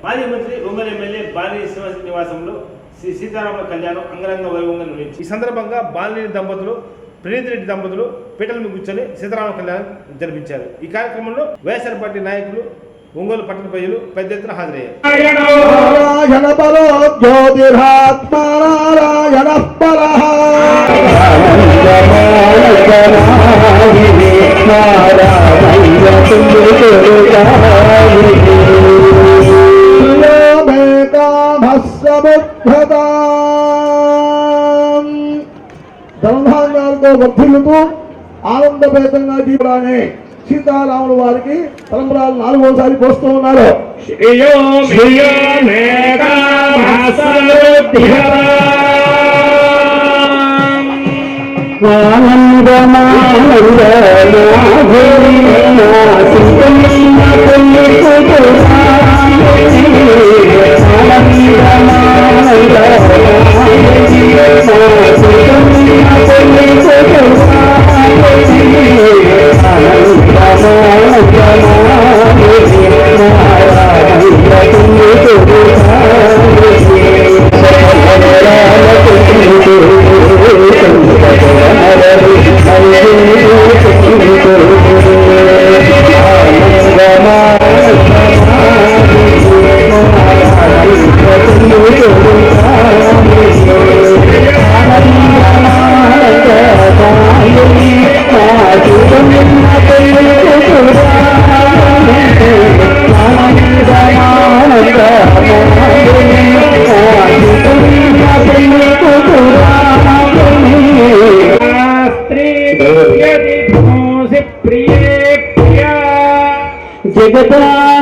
మాజీ మంత్రి ఒంగోలు ఎమ్మెల్యే బాలినేని శ్రీనివాస నివాసంలో శ్రీ సీతారాముల కళ్యాణం అంగరంగ వైభవంగా నిర్వహించి ఈ సందర్భంగా బాలినేని దంపతులు ప్రణీత్ రెడ్డి దంపతులు పీటల మీద కూర్చొని సీతారాముల కళ్యాణం జరిపించారు. ఈ కార్యక్రమంలో వైఎస్ఆర్ పార్టీ నాయకులు ఒంగోలు పట్టణ ప్రజలు పెద్ద ఎత్తున హాజరయ్యారు. ధనధాన్యాలతో వర్ధిల్లుతూ ఆనందభేదంగా జీవడాన్ని సీతారాముల వారికి తలంబరాలు 4వసారి పోస్తూ ఉన్నారు.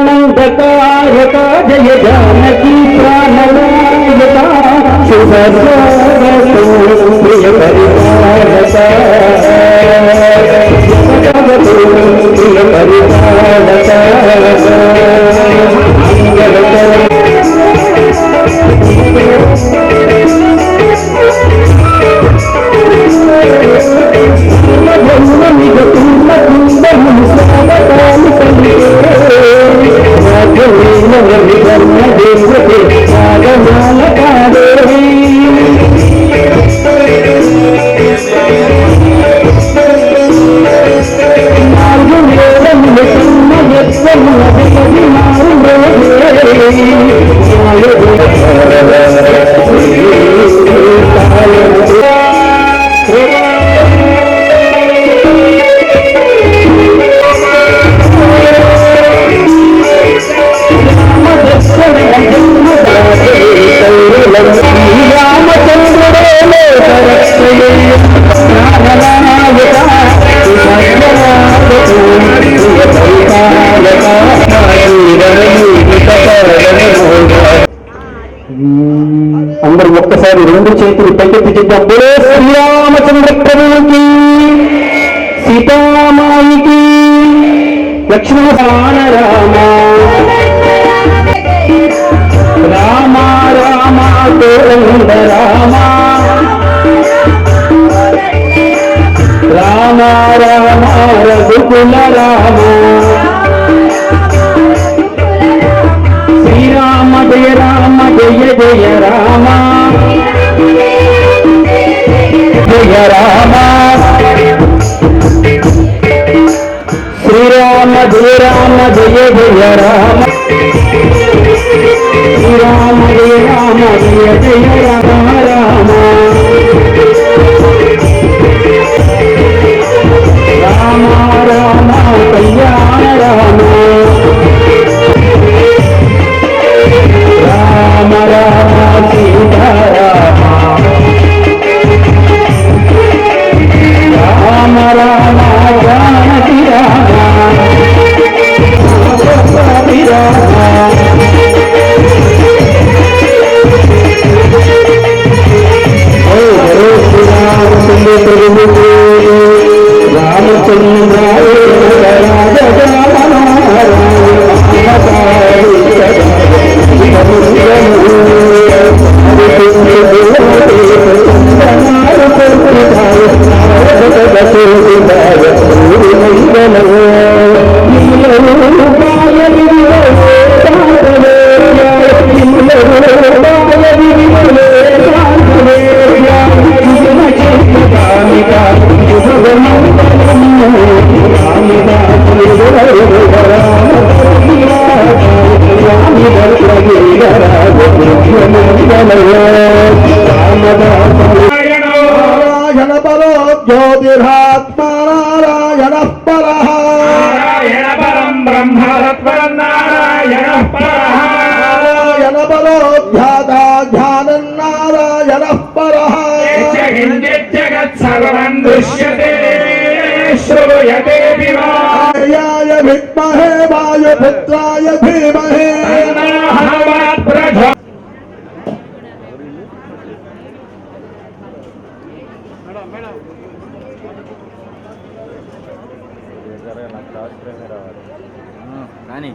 जगदानंदकारक जय जानकी प्राणनायक शुभ प्रिय परिपालक प्रिय परिपालक అందరూ ఒక్కసారి 2 చేతులు పైకెత్తి చేద్దాం. బోలో శ్రీరామచంద్ర ప్రభువుకి, సీతామాయికి, లక్ష్మణ రామ రామ రామ కోదండ రామ రామ రామ రఘుకుల రామ శ్రీరామ జయ రామ జయ జయ రామ జయ రామ శ్రీరామ జయ రామ జయ జయ రామ శ్రీరామ జయ రామ జయ జయ రామ రామ రామ రామ కళ్యాణ రామ రామ రామ సీతారామ రామ రామ జానకి రామ రామ రామ నారాయణ బలో జ్యోతిరాత్మ నారాయణ పరః నారాయణ పరం బ్రహ్మరత్వం నారాయణ పరః నారాయణ బలో ధ్యాత ధ్యానం నారాయణ పరః జగత్ సర్వం దృశ్యతే శ్రూయతే యాయ విద్మహే వాయుపుత్రాయ ధీమహి కానీ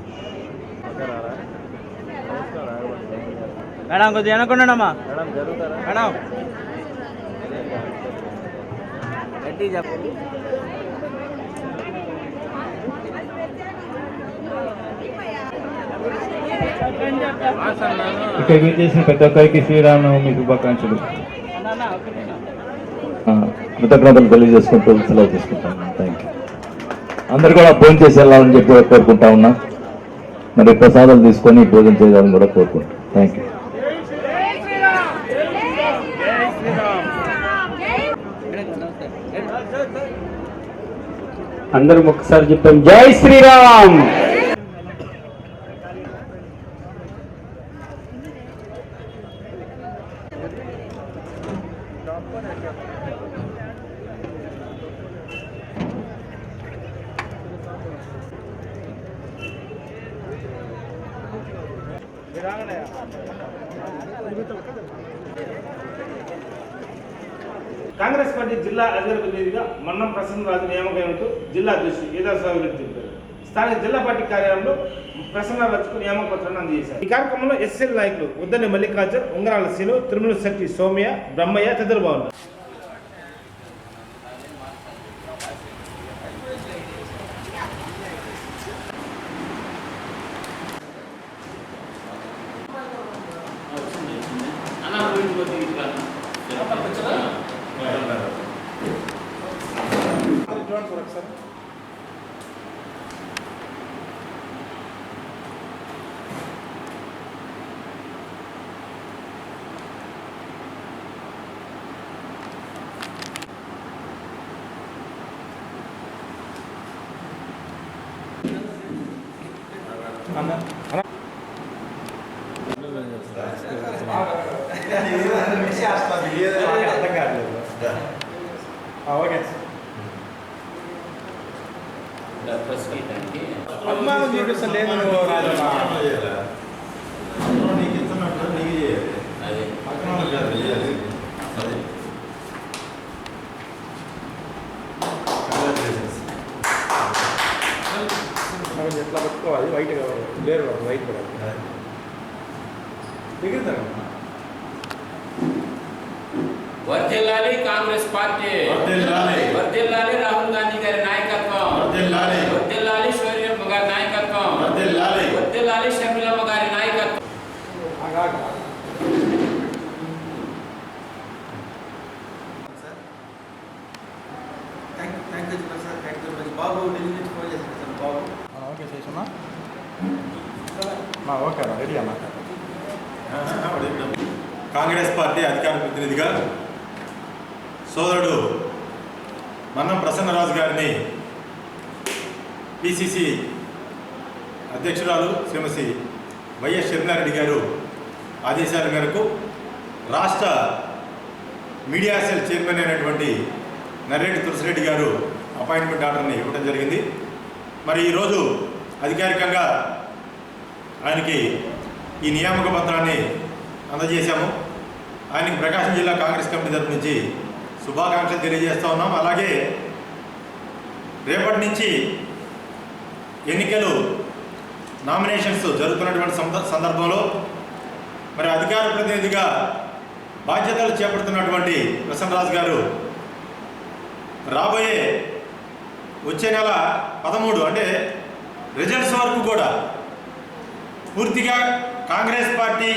మేడం కొద్దిగా అనుకున్నాడమ్మా మేడం గట్టి చెప్పు ఇక్కడికి చేసిన ప్రతి ఒక్కరికి శ్రీరామనవమి శుభాకాంక్షలు. కృతజ్ఞతలు తెలియజేసుకుంటూ సెలవు తీసుకుంటాను. Thank you. అందరు కూడా భోజనం చేసి వెళ్ళాలని చెప్పి కోరుకుంటా ఉన్నా. మరి ప్రసాదాలు తీసుకొని భోజనం చేయాలని కూడా కోరుకుంటాం. Thank you. అందరూ ఒకసారి చెప్పాం జై శ్రీరామ్. కాంగ్రెస్ పార్టీ జిల్లా అధికార ప్రతినిధిగా మన్నం ప్రసన్నరాజు నియామకమైనట్టు జిల్లా అధ్యక్షుడు ఏదాస్వామి తెలిపారు. స్థానిక జిల్లా పార్టీ కార్యాలయంలో ప్రసన్నరాజుకు నియామక పత్రాన్ని అందజేశారు. ఈ కార్యక్రమంలో ఎస్ఎల్ నాయకులు ఉద్దని మల్లికార్జున్, ఉంగరాల సీను, తిరుమల శెట్టి సోమయ్య, బ్రహ్మయ్య తదితరులు బాగున్నారు. ఎట్లా పట్టుకోవాలి వైట్ కావాలి లేరు వైట్ కూడా దిగుతారు. వర్ధిల్లాలి కాంగ్రెస్ పార్టీ, వర్ధిల్లాలి రాహుల్ గాంధీ గారి నాయకత్వం, వర్ధిల్లాలి శౌర్యమ్మ గారి నాయకత్వం, వర్ధిల్లాలి షర్మిలమ్మ గారి నాయకత్వం. బాబు ఢిల్లీ నుంచి ఫోన్ చేశాను సార్. బాబు ఓకే చేసామా ఓకే రెడీ అమ్మా. కాంగ్రెస్ పార్టీ అధికార ప్రతినిధిగా సోదరుడు మన్నం ప్రసన్నరాజు గారిని పిసిసి అధ్యక్షురాలు శ్రీమతి వైఎస్ షర్మిలారెడ్డి గారు ఆదేశాల మేరకు రాష్ట్ర మీడియా సెల్ చైర్మన్ అయినటువంటి నర్రెడ్డి తులసిరెడ్డి గారు అపాయింట్మెంట్ ఆర్డర్ని ఇవ్వడం జరిగింది. మరి ఈరోజు అధికారికంగా ఆయనకి ఈ నియామక పత్రాన్ని అందజేశాము. ఆయనకి ప్రకాశం జిల్లా కాంగ్రెస్ కమిటీ తరఫు నుంచి శుభాకాంక్షలు తెలియజేస్తూ ఉన్నాం. అలాగే రేపటి నుంచి ఎన్నికలు నామినేషన్స్ జరుగుతున్నటువంటి సందర్భంలో మరి అధికార ప్రతినిధిగా బాధ్యతలు చేపడుతున్నటువంటి ప్రసన్నరాజు గారు రాబోయే వచ్చే నెల 13 అంటే రిజల్ట్స్ వరకు కూడా పూర్తిగా కాంగ్రెస్ పార్టీ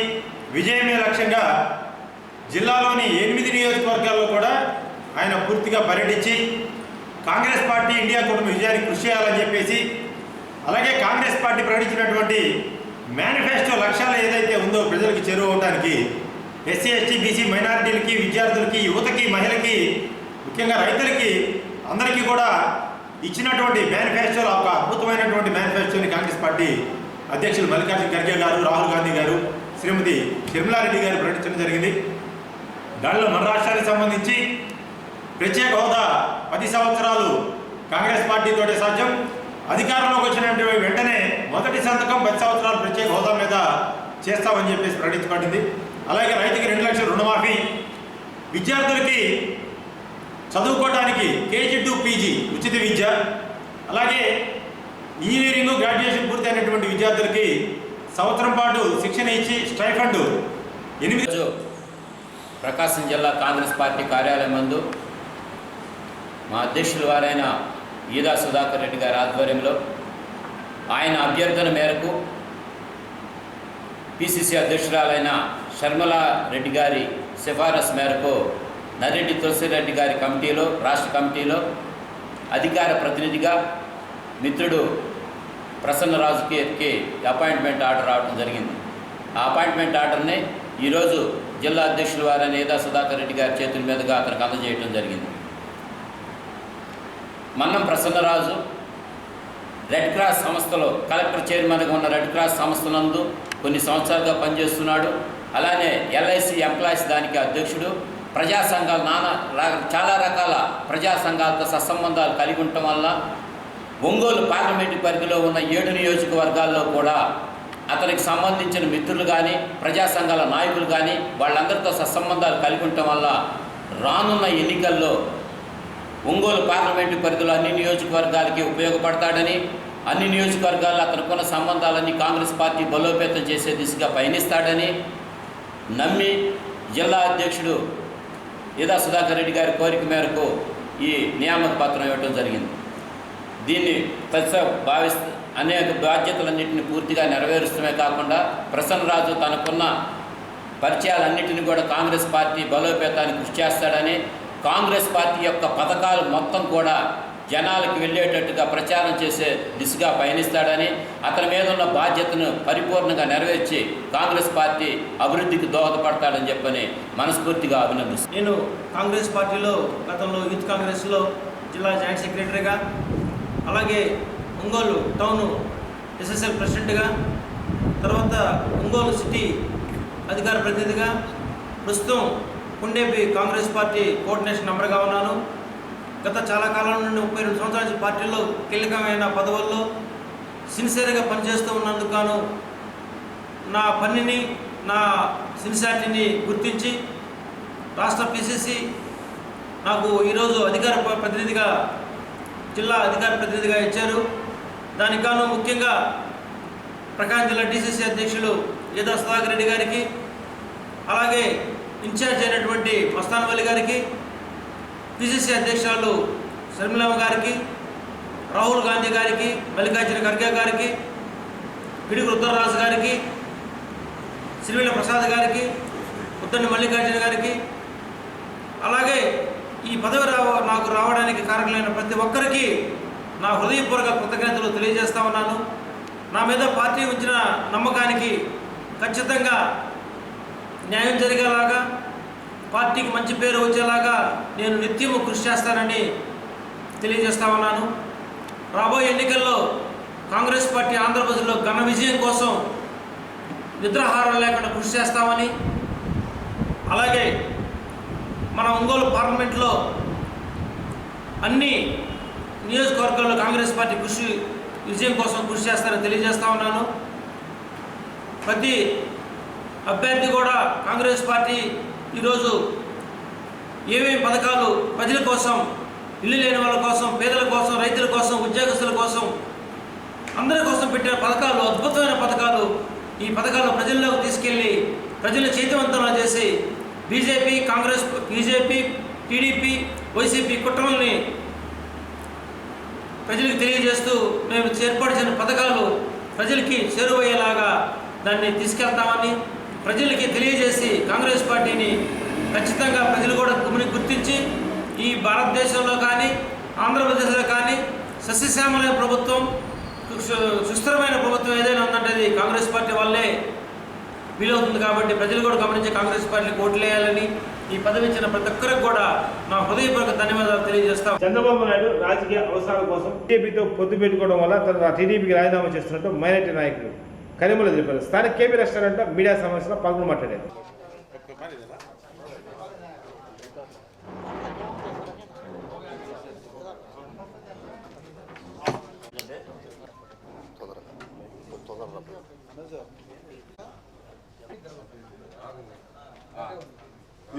విజయమే లక్ష్యంగా జిల్లాలోని 8 నియోజకవర్గాల్లో కూడా ఆయన పూర్తిగా పర్యటించి కాంగ్రెస్ పార్టీ ఇండియా కూటమి విజయానికి కృషి చేయాలని చెప్పేసి, అలాగే కాంగ్రెస్ పార్టీ ప్రకటించినటువంటి మేనిఫెస్టో లక్ష్యాలు ఏదైతే ఉందో ప్రజలకు చేరువవడానికి ఎస్సీ ఎస్టీ బీసీ మైనారిటీలకి, విద్యార్థులకి, యువతకి, మహిళలకి, ముఖ్యంగా రైతులకి అందరికీ కూడా ఇచ్చినటువంటి మేనిఫెస్టోలో ఒక అద్భుతమైనటువంటి మేనిఫెస్టోని కాంగ్రెస్ పార్టీ అధ్యక్షులు మల్లికార్జున ఖర్గే గారు, రాహుల్ గాంధీ గారు, శ్రీమతి షర్మిలారెడ్డి గారు ప్రకటించడం జరిగింది. దానిలో మన రాష్ట్రానికి సంబంధించి ప్రత్యేక హోదా 10 సంవత్సరాలు కాంగ్రెస్ పార్టీతోటే సాధ్యం. అధికారంలోకి వచ్చినటువంటి వెంటనే మొదటి సంతకం 10 సంవత్సరాలు ప్రత్యేక హోదా మీద చేస్తామని చెప్పేసి ప్రకటించబడింది. అలాగే రైతుకి 2 లక్షల రుణమాఫీ, విద్యార్థులకి చదువుకోవడానికి కేజీ టు పీజీ ఉచిత విద్య, అలాగే ఇంజనీరింగ్ గ్రాడ్యుయేషన్ పూర్తయినటువంటి విద్యార్థులకి సంవత్సరం పాటు శిక్షణ ఇచ్చి స్టైఫండ్ 8. ప్రకాశం జిల్లా కాంగ్రెస్ పార్టీ కార్యాలయం నందు మా అధ్యక్షుల వారైన ఈదా సుధాకర్ రెడ్డి గారి ఆధ్వర్యంలో ఆయన అభ్యర్థన మేరకు పిసిసి అధ్యక్షురాలైన షర్మిలా రెడ్డి గారి సిఫారసు మేరకు నర్రెడ్డి తులసిరెడ్డి గారి కమిటీలో, రాష్ట్ర కమిటీలో అధికార ప్రతినిధిగా మిత్రుడు ప్రసన్నరాజుకి అపాయింట్మెంట్ ఆర్డర్ రావడం జరిగింది. ఆ అపాయింట్మెంట్ ఆర్డర్ని ఈరోజు జిల్లా అధ్యక్షుల వారైన ఈదా సుధాకర్ రెడ్డి గారి చేతుల మీదుగా అతనికి అందజేయడం జరిగింది. మన్నం ప్రసన్నరాజు రెడ్ క్రాస్ సంస్థలో కలెక్టర్ చైర్మన్గా ఉన్న రెడ్ క్రాస్ సంస్థ నందు కొన్ని సంవత్సరాలుగా పనిచేస్తున్నాడు. అలానే ఎల్ఐసి ఎంప్లాయీస్ దానికి అధ్యక్షుడు. ప్రజా సంఘాలు చాలా రకాల ప్రజా సంఘాలతో సత్సంబంధాలు కలిగి ఉండటం వల్ల ఒంగోలు పార్లమెంటు పరిధిలో ఉన్న 7 నియోజకవర్గాల్లో కూడా అతనికి సంబంధించిన మిత్రులు కానీ, ప్రజా సంఘాల నాయకులు కానీ వాళ్ళందరితో సత్సంబంధాలు కలిగి ఉండటం వల్ల రానున్న ఎన్నికల్లో ఒంగోలు పార్లమెంటు పరిధిలో అన్ని నియోజకవర్గాలకి ఉపయోగపడతాడని, అన్ని నియోజకవర్గాల్లో అతనుకున్న సంబంధాలన్నీ కాంగ్రెస్ పార్టీ బలోపేతం చేసే దిశగా పయనిస్తాడని నమ్మి జిల్లా అధ్యక్షుడు ఈదా సుధాకర్ రెడ్డి గారి కోరిక మేరకు ఈ నియామక పత్రం ఇవ్వడం జరిగింది. దీన్ని భావిస్తూ అనేక బాధ్యతలన్నింటినీ పూర్తిగా నెరవేరుస్తమే కాకుండా ప్రసన్నరాజు తనకున్న పరిచయాలన్నింటినీ కూడా కాంగ్రెస్ పార్టీ బలోపేతానికి కృషి చేస్తాడని, కాంగ్రెస్ పార్టీ యొక్క పథకాలు మొత్తం కూడా జనాలకు వెళ్ళేటట్టుగా ప్రచారం చేసే దిశగా పయనిస్తాడని, అతని మీద ఉన్న బాధ్యతను పరిపూర్ణంగా నెరవేర్చి కాంగ్రెస్ పార్టీ అభివృద్ధికి దోహదపడతాడని చెప్పని మనస్ఫూర్తిగా అభినందిస్తాను. నేను కాంగ్రెస్ పార్టీలో గతంలో యూత్ కాంగ్రెస్లో జిల్లా జాయింట్ సెక్రటరీగా, అలాగే ఒంగోలు టౌన్ ఎస్ఎస్ఎల్ ప్రెసిడెంట్గా, తర్వాత ఒంగోలు సిటీ అధికార ప్రతినిధిగా, ప్రస్తుతం కుండేపి కాంగ్రెస్ పార్టీ కోఆర్డినేషన్ మెంబర్గా ఉన్నాను. గత చాలా కాలం నుండి 32 సంవత్సరాల నుంచి పార్టీలో కీలకమైన పదవుల్లో సిన్సియర్గా పనిచేస్తూ ఉన్నందుకు గాను నా పనిని, నా సిన్సియారిటీని గుర్తించి రాష్ట్ర పిసిసి నాకు ఈరోజు అధికార ప్రతినిధిగా, జిల్లా అధికార ప్రతినిధిగా ఇచ్చారు. దానికి గాను ముఖ్యంగా ప్రకాశం జిల్లా డిసిసి అధ్యక్షులు ఈదా సుధాకర్ రెడ్డి గారికి, అలాగే ఇన్ఛార్జ్ అయినటువంటి మస్తాన్ వలి గారికి, పిసిసి అధ్యక్షురాలు షర్మిలమ్మ గారికి, రాహుల్ గాంధీ గారికి, మల్లికార్జున ఖర్గే గారికి, పిడుగు రుద్రరాజు గారికి, సిరివెల్ల ప్రసాద్ గారికి, ఉద్దండి మల్లికార్జున గారికి, అలాగే ఈ పదవి నాకు రావడానికి కారకులైన ప్రతి ఒక్కరికి నా హృదయపూర్వక కృతజ్ఞతలు తెలియజేస్తా ఉన్నాను. నా మీద పార్టీ ఉంచిన నమ్మకానికి ఖచ్చితంగా న్యాయం జరిగేలాగా, పార్టీకి మంచి పేరు వచ్చేలాగా నేను నిత్యము కృషి చేస్తానని తెలియజేస్తా ఉన్నాను. రాబోయే ఎన్నికల్లో కాంగ్రెస్ పార్టీ ఆంధ్రప్రదేశ్లో ఘన విజయం కోసం నిద్రాహారం లేకుండా కృషి చేస్తామని, అలాగే మన ఒంగోలు పార్లమెంట్లో అన్ని నియోజకవర్గాల్లో కాంగ్రెస్ పార్టీ విజయం కోసం కృషి చేస్తారని తెలియజేస్తా ఉన్నాను. ప్రతి అభ్యర్థి కూడా కాంగ్రెస్ పార్టీ ఈరోజు ఏమేమి పథకాలు ప్రజల కోసం, ఇల్లు లేని వాళ్ళ కోసం, పేదల కోసం, రైతుల కోసం, ఉద్యోగస్తుల కోసం, అందరి కోసం పెట్టిన పథకాలు అద్భుతమైన పథకాలు. ఈ పథకాలు ప్రజల్లోకి తీసుకెళ్ళి ప్రజలను చైతన్యవంతం చేసి బీజేపీ, టీడీపీ, వైసీపీ కుట్రల్ని ప్రజలకు తెలియజేస్తూ మేము ఏర్పాటు చేసిన పథకాలు ప్రజలకి చేరువయ్యేలాగా దాన్ని తీసుకెళ్తామని ప్రజలకి తెలియజేసి కాంగ్రెస్ పార్టీని ఖచ్చితంగా ప్రజలు కూడా గుర్తించి ఈ భారతదేశంలో కానీ ఆంధ్రప్రదేశ్లో కానీ సస్యశ్యామలైన ప్రభుత్వం, సుస్థిరమైన ప్రభుత్వం ఏదైనా ఉందంటే అది కాంగ్రెస్ పార్టీ వాళ్ళే వీలవుతుంది. కాబట్టి ప్రజలు కూడా గమనించి కాంగ్రెస్ పార్టీకి ఓట్లు వేయాలని ఈ పదవి ఇచ్చిన ప్రతి ఒక్కరికి కూడా నా హృదయపూర్వక ధన్యవాదాలు తెలియజేస్తాం. చంద్రబాబు నాయుడు రాజకీయ అవసరాల కోసం టీడీపీతో పొత్తు పెట్టుకోవడం వల్ల తన టీడీపీకి రాజీనామా చేస్తున్నట్టు మైనార్టీ నాయకులు కరీముల్లా తెలిపారు. స్థానిక కేపీ రెస్టారెంట్ మీడియా సమావేశంలో పాల్గొని మాట్లాడారు.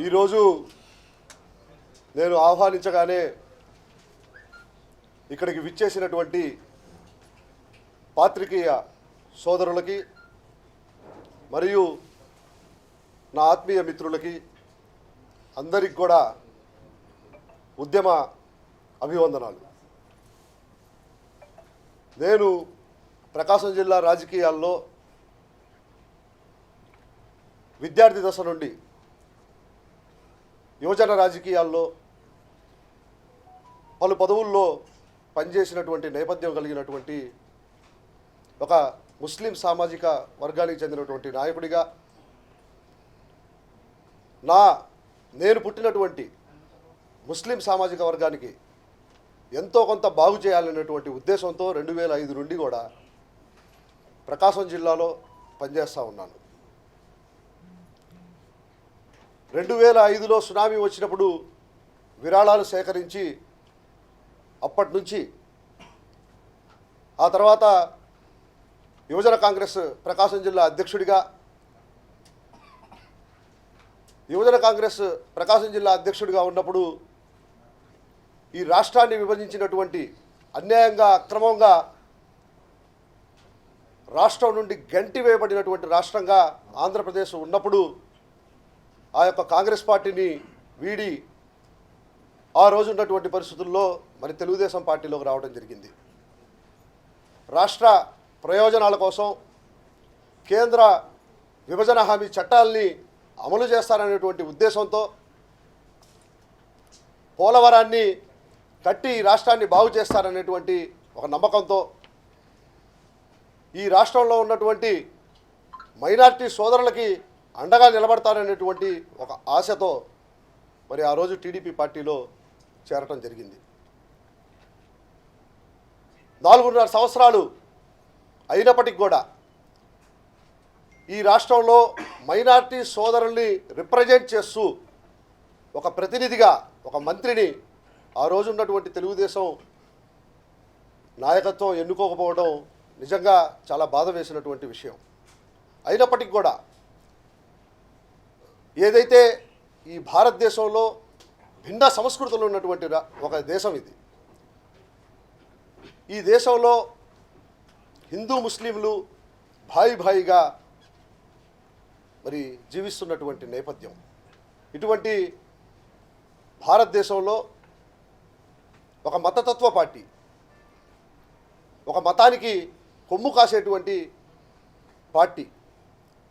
ఈరోజు నేను ఆహ్వానించగానే ఇక్కడికి విచ్చేసినటువంటి పాత్రికేయ సోదరులకి మరియు నా ఆత్మీయ మిత్రులకి అందరికి కూడా ఉద్యమ అభివందనాలు. నేను ప్రకాశం జిల్లా రాజకీయాల్లో విద్యార్థి దశ నుండి యువజన రాజకీయాల్లో పలు పదవుల్లో పనిచేసినటువంటి నేపథ్యం కలిగినటువంటి ఒక ముస్లిం సామాజిక వర్గానికి చెందినటువంటి నాయకుడిగా నేను పుట్టినటువంటి ముస్లిం సామాజిక వర్గానికి ఎంతో కొంత బాగు చేయాలనేటువంటి ఉద్దేశంతో 2005 నుండి కూడా ప్రకాశం జిల్లాలో పనిచేస్తూ ఉన్నాను. 2005లో సునామీ వచ్చినప్పుడు విరాళాలు సేకరించి అప్పటి నుంచి ఆ తర్వాత యువజన కాంగ్రెస్ ప్రకాశం జిల్లా అధ్యక్షుడిగా ఉన్నప్పుడు ఈ రాష్ట్రాన్ని విభజించినటువంటి అన్యాయంగా అక్రమంగా రాష్ట్రం నుండి గంటి వేయబడినటువంటి రాష్ట్రంగా ఆంధ్రప్రదేశ్ ఉన్నప్పుడు ఆ యొక్క కాంగ్రెస్ పార్టీని వీడి ఆ రోజు ఉన్నటువంటి పరిస్థితుల్లో మరి తెలుగుదేశం పార్టీలోకి రావడం జరిగింది. రాష్ట్ర ప్రయోజనాల కోసం కేంద్ర విభజన హామీ చట్టాలని అమలు చేస్తారనేటువంటి ఉద్దేశంతో పోలవరాన్ని కట్టి రాష్ట్రాన్ని బాగు చేస్తారనేటువంటి ఒక నమ్మకంతో ఈ రాష్ట్రంలో ఉన్నటువంటి మైనారిటీ సోదరులకి అండగా నిలబడతారనేటువంటి ఒక ఆశతో మరి ఆ రోజు టీడీపీ పార్టీలో చేరటం జరిగింది. 4.5 సంవత్సరాలు అయినప్పటికి కూడా ఈ రాష్ట్రంలో మైనారిటీ సోదరుల్ని రిప్రజెంట్ చేస్తూ ఒక ప్రతినిధిగా ఒక మంత్రిని ఆ రోజు ఉన్నటువంటి తెలుగుదేశం నాయకత్వం ఎన్నుకోకపోవడం నిజంగా చాలా బాధ వేసినటువంటి విషయం. అయినప్పటికీ కూడా ఏదైతే ఈ భారతదేశంలో భిన్న సంస్కృతులు ఉన్నటువంటి ఒక దేశం ఇది. ఈ దేశంలో హిందూ ముస్లింలు భాయిగా మరి జీవిస్తున్నటువంటి నేపథ్యం. ఇటువంటి భారతదేశంలో ఒక మతతత్వ పార్టీ, ఒక మతానికి కొమ్ము కాసేటువంటి పార్టీ,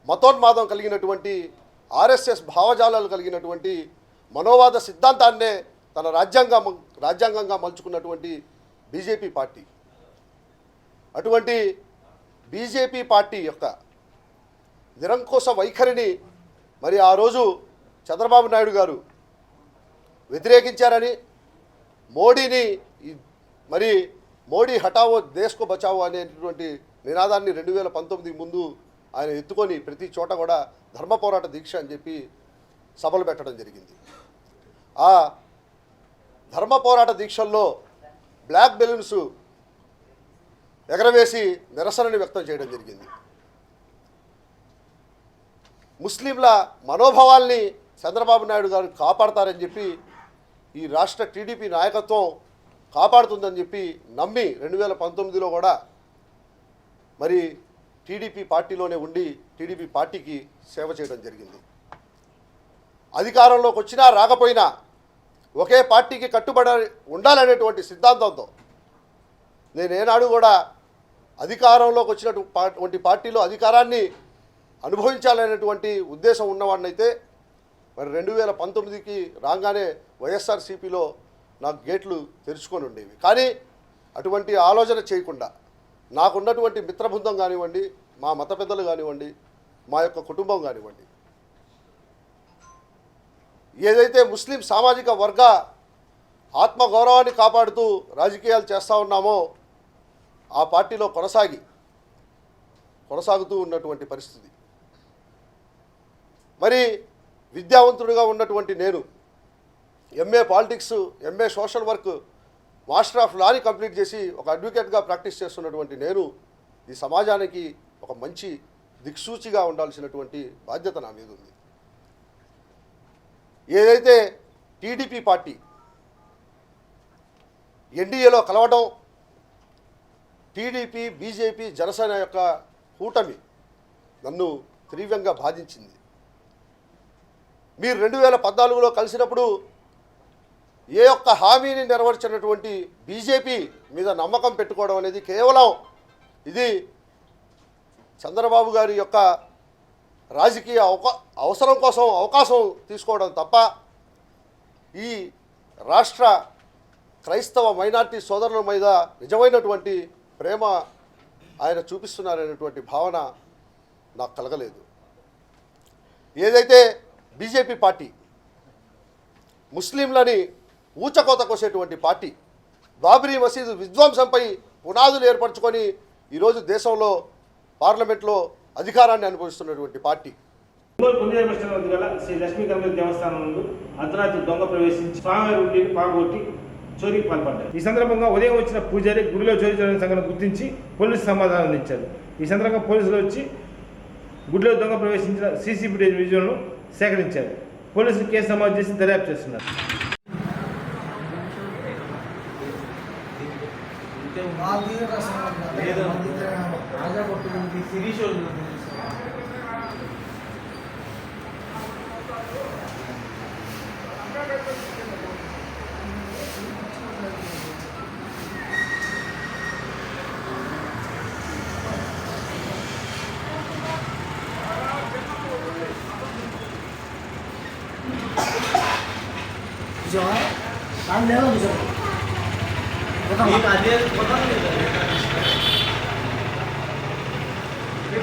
మతోన్మాదం కలిగినటువంటి ఆర్ఎస్ఎస్ భావజాలాలు కలిగినటువంటి మనోవాద సిద్ధాంతాన్నే తన రాజ్యాంగంగా మలుచుకున్నటువంటి బీజేపీ పార్టీ. అటువంటి బీజేపీ పార్టీ యొక్క నిరంకుశ వైఖరిని మరి ఆ రోజు చంద్రబాబు నాయుడు గారు వ్యతిరేకించారని మోడీని మరి మోడీ హటావో దేశ్కో బచావో అనేటువంటి నినాదాన్ని 2019 ముందు ఆయన ఎత్తుకొని ప్రతి చోట కూడా ధర్మ పోరాట దీక్ష అని చెప్పి సభలు పెట్టడం జరిగింది. ఆ ధర్మ పోరాట దీక్షల్లో బ్లాక్ బెలూన్స్ ఎగరవేసి నిరసనని వ్యక్తం చేయడం జరిగింది. ముస్లింల మనోభావాల్ని చంద్రబాబు నాయుడు గారు కాపాడతారని చెప్పి ఈ రాష్ట్ర టీడీపీ నాయకత్వం కాపాడుతుందని చెప్పి నమ్మి 2019లో కూడా మరి టీడీపీ పార్టీలోనే ఉండి టీడీపీ పార్టీకి సేవ చేయడం జరిగింది. అధికారంలోకి వచ్చినా రాకపోయినా ఒకే పార్టీకి కట్టుబడి ఉండాలనేటువంటి సిద్ధాంతంతో నేనేనాడు కూడా అధికారంలోకి వచ్చినటువంటి పార్టీలో అధికారాన్ని అనుభవించాలనేటువంటి ఉద్దేశం ఉన్నవాడినైతే మరి 2019కి రాగానే వైఎస్ఆర్సీపీలో నాకు గేట్లు తెరుచుకొని ఉండేవి. కానీ అటువంటి ఆలోచన చేయకుండా నాకున్నటువంటి మిత్రబృందం కానివ్వండి, మా మత పెద్దలు కానివ్వండి, మా యొక్క కుటుంబం కానివ్వండి, ఏదైతే ముస్లిం సామాజిక వర్గ ఆత్మగౌరవాన్ని కాపాడుతూ రాజకీయాలు చేస్తూ ఉన్నామో ఆ పార్టీలో కొనసాగుతూ ఉన్నటువంటి పరిస్థితి. మరి విద్యావంతుడిగా ఉన్నటువంటి నేను MA politics, MA social work, master of లాని కంప్లీట్ చేసి ఒక అడ్వకేట్గా ప్రాక్టీస్ చేస్తున్నటువంటి నేను ఈ సమాజానికి ఒక మంచి దిక్సూచిగా ఉండాల్సినటువంటి బాధ్యత నా మీద ఉంది. ఏదైతే టీడీపీ పార్టీ ఎన్డీఏలో కలవడం, టీడీపీ, బీజేపీ, జనసేన యొక్క కూటమి నన్ను తీవ్రంగా బాధించింది. మీరు 2014లో కలిసినప్పుడు ఏ ఒక్క హామీని నెరవేర్చినటువంటి బీజేపీ మీద నమ్మకం పెట్టుకోవడం అనేది కేవలం ఇది చంద్రబాబు గారి యొక్క రాజకీయ అవసరం కోసం అవకాశం తీసుకోవడం తప్ప ఈ రాష్ట్ర క్రైస్తవ మైనార్టీ సోదరుల మీద నిజమైనటువంటి ప్రేమ ఆయన చూపిస్తున్నారనేటువంటి భావన నాకు కలగలేదు. ఏదైతే బీజేపీ పార్టీ ముస్లింలని ఊచకోత కోసేటువంటి పార్టీ, బాబ్రీ మసీదు విధ్వంసంపై పునాదులు ఏర్పరచుకొని ఈరోజు దేశంలో పార్లమెంట్లో అధికారాన్ని అనుభవిస్తున్నటువంటి పార్టీ. కొండేరు బస్టాండ్ వద్ద గల శ్రీ లక్ష్మీ గణపతి దేవస్థానం నందు అర్ధరాత్రి దొంగ ప్రవేశించి స్వామివారి ఉండిని పాల్గొట్టి చోరీకి పాల్పడ్డారు. ఈ సందర్భంగా ఉదయం వచ్చిన పూజారి గుడిలో చోరీ జరిగిన సంఘటన గుర్తించి పోలీసు సమాధానం అందించారు. ఈ సందర్భంగా పోలీసులు వచ్చి గుడిలో దొంగ ప్రవేశించిన సీసీ ఫుటేజ్ విజువల్ను సేకరించారు. పోలీసులు కేసు నమోదు చేసి దర్యాప్తు చేస్తున్నారు.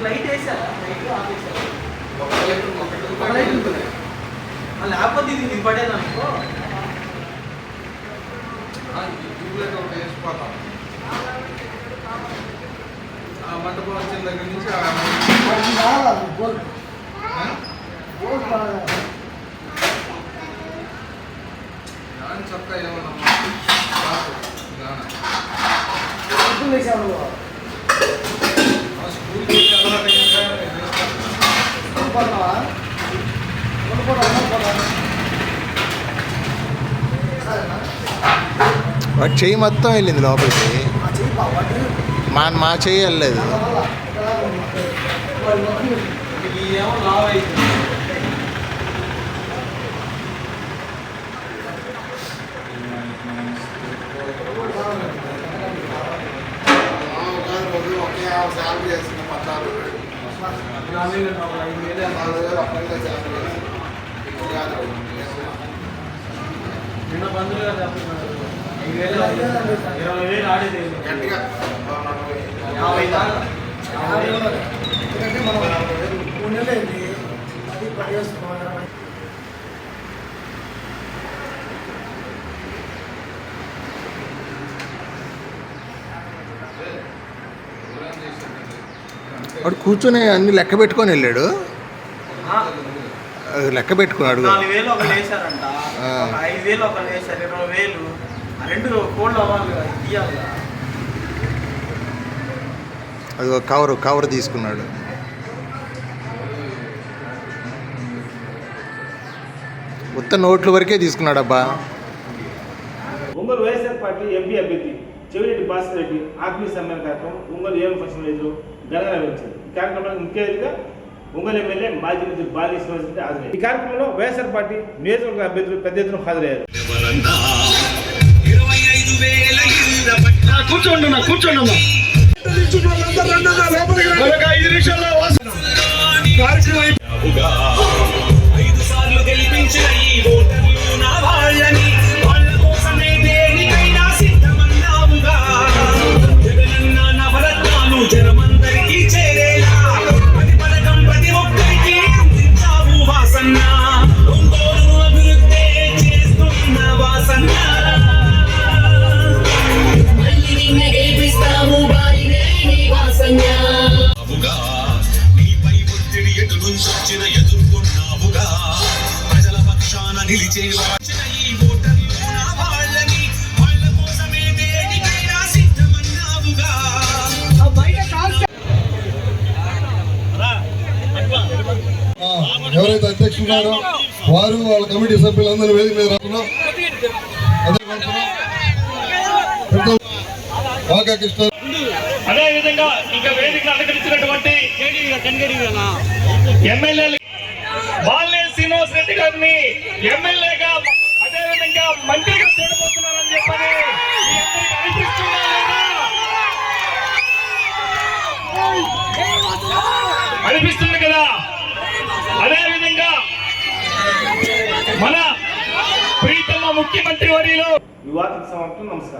లైట్ వేసారా? లేకపోతే ఇది పడేది అనుకో. మంటపం వచ్చిన దగ్గర నుంచి చక్క ఏమన్నా వాటి చెయ్యి మొత్తం వెళ్ళింది లోపలికి, మా చెయ్యి వెళ్ళలేదు. శాలరీ చేస్తున్న పట్టాలు నిన్న బంధువులు గారు చెప్తున్నారు 20,000 ఆడేది గట్టిగా 50 దాకా. ఎందుకంటే మనం 3 నెలలు అయింది, అది 10 చేస్తున్నాం. వాడు కూర్చొని అన్ని లెక్క పెట్టుకొని వెళ్ళాడు, లెక్క పెట్టుకున్నాడు. 4,000 ఒకళ్ళు వేసారంట, 5,000 ఒకళ్ళు వేసారు, 20,000. ఆ 2 కోళ్ళు అవ్వాలి కదా, తీయాలి. అది కవర్ తీసుకున్నాడు. ఉత్త నోట్ల వరకే తీసుకున్నాడు. అబ్బా, ఒంగోలు వైఎస్ఆర్ పార్టీ ఎంపీ అభ్యర్థి చెవిరెడ్డి భాస్కర్ రెడ్డి ఆత్మీయ సమ్మేళన కార్యక్రమం ఒంగోలు ఏఎం ఫంక్షన్ ఎదురు ఘనంగా నిర్వహించారు. ఈ కార్యక్రమానికి ముఖ్య అతిథిగా ఒంగోలు ఎమ్మెల్యే మాజీ మంత్రి బాలి శ్రీనివాసరెడ్డి హాజరయ్యారు. ఈ కార్యక్రమంలో వైఎస్ఆర్ పార్టీ నియోజకవర్గ అభ్యర్థులు పెద్ద ఎత్తున హాజరయ్యారు. జనమందరికీ చేరేలా ప్రతి పథకం ప్రతి ఒక్క అధ్యక్షులు గారు వారు వాళ్ళ కమిటీ సభ్యులందరూ వేదిక మీద రాస్తున్నాం. కృష్ణ అదే విధంగా ఇంకా వేదికను అలంకరించినటువంటి ఎమ్మెల్యేలు బాలినేని శ్రీనివాస్ రెడ్డి గారిని ఎమ్మెల్యేగా అదే విధంగా మంత్రిగా చూడబోతున్నారని చెప్పని మీ అందరికీ అనిపిస్తుందా లేదా? అనిపిస్తుంది కదా. అదే విధంగా మన ప్రీతమ ముఖ్యమంత్రి వర్యులు. యువతకు సమాప్తం. నమస్కారం.